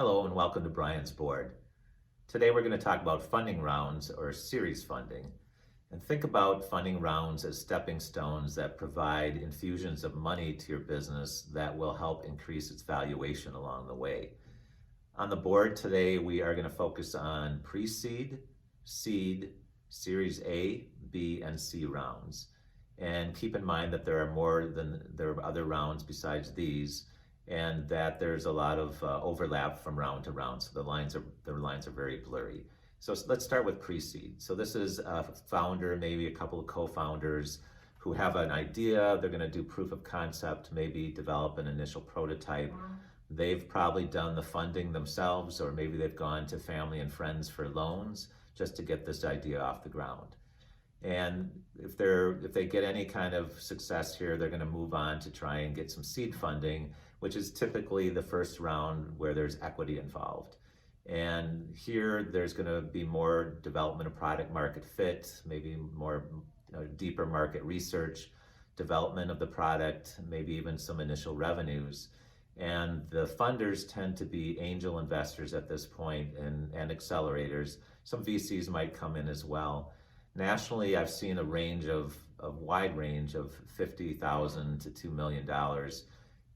Hello and welcome to Brian's Board. Today we're going to talk about funding rounds or series funding. And think about funding rounds as stepping stones that provide infusions of money to your business that will help increase its valuation along the way. On the board today we are going to focus on pre-seed, seed, Series A, B, and C rounds. And keep in mind that there are other rounds besides these, and that there's a lot of overlap from round to round, so the lines are very blurry. So let's start with pre-seed. So this is a founder, maybe a couple of co-founders who have an idea. They're going to do proof of concept, maybe develop an initial prototype. They've probably done the funding themselves, or maybe they've gone to family and friends for loans just to get this idea off the ground. And if they get any kind of success here, they're going to move on to try and get some seed funding, which is typically the first round where there's equity involved. And here there's going to be more development of product market fit, maybe more deeper market research, development of the product, maybe even some initial revenues. And the funders tend to be angel investors at this point and accelerators. Some VCs might come in as well. Nationally, I've seen a wide range of $50,000 to $2 million.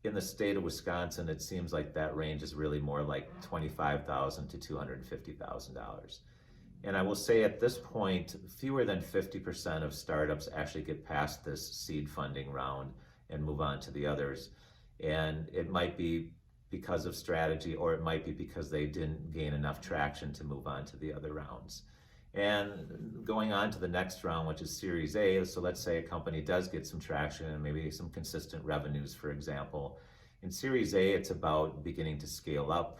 In the state of Wisconsin, it seems like that range is really more like $25,000 to $250,000. And I will say at this point, fewer than 50% of startups actually get past this seed funding round and move on to the others. And it might be because of strategy, or it might be because they didn't gain enough traction to move on to the other rounds. And going on to the next round, which is Series A, so let's say a company does get some traction and maybe some consistent revenues, for example. In Series A, it's about beginning to scale up.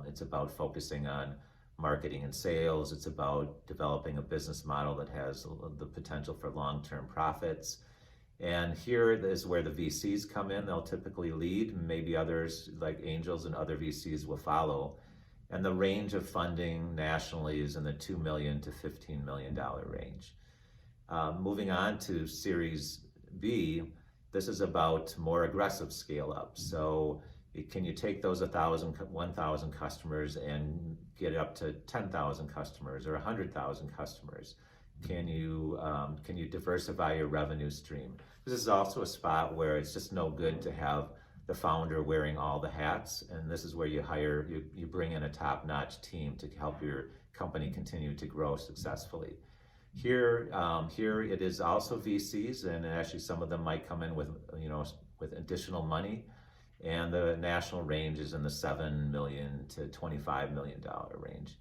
It's about focusing on marketing and sales. It's about developing a business model that has the potential for long-term profits. And here is where the VCs come in. They'll typically lead, maybe others like angels and other VCs will follow. And the range of funding nationally is in the $2 million to $15 million range. Moving on to Series B, this is about more aggressive scale up. So can you take those 1,000 customers and get up to 10,000 customers or 100,000 customers? Can you diversify your revenue stream? This is also a spot where it's just no good to have the founder wearing all the hats, and this is where you bring in a top-notch team to help your company continue to grow successfully. Here it is also VCs, and actually some of them might come in with additional money, and the national range is in the $7 million to $25 million range.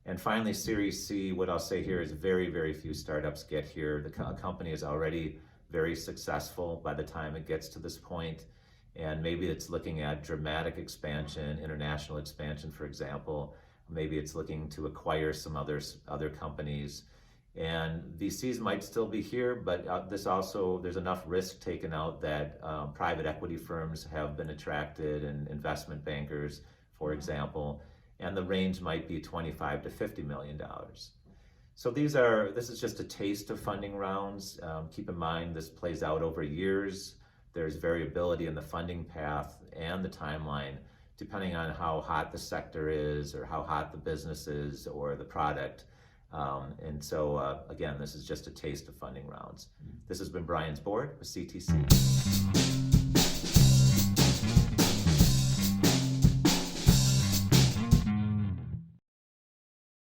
And finally, Series C, what I'll say here is very, very few startups get here. The company is already very successful by the time it gets to this point. And maybe it's looking at dramatic expansion, international expansion, for example. Maybe it's looking to acquire some other companies. And VCs might still be here, but there's enough risk taken out that private equity firms have been attracted, and investment bankers, for example. And the range might be $25 to $50 million. So this is just a taste of funding rounds. Keep in mind, this plays out over years. There's variability in the funding path and the timeline, depending on how hot the sector is, or how hot the business is, or the product. And so again, this is just a taste of funding rounds. This has been Brian's Board with CTC.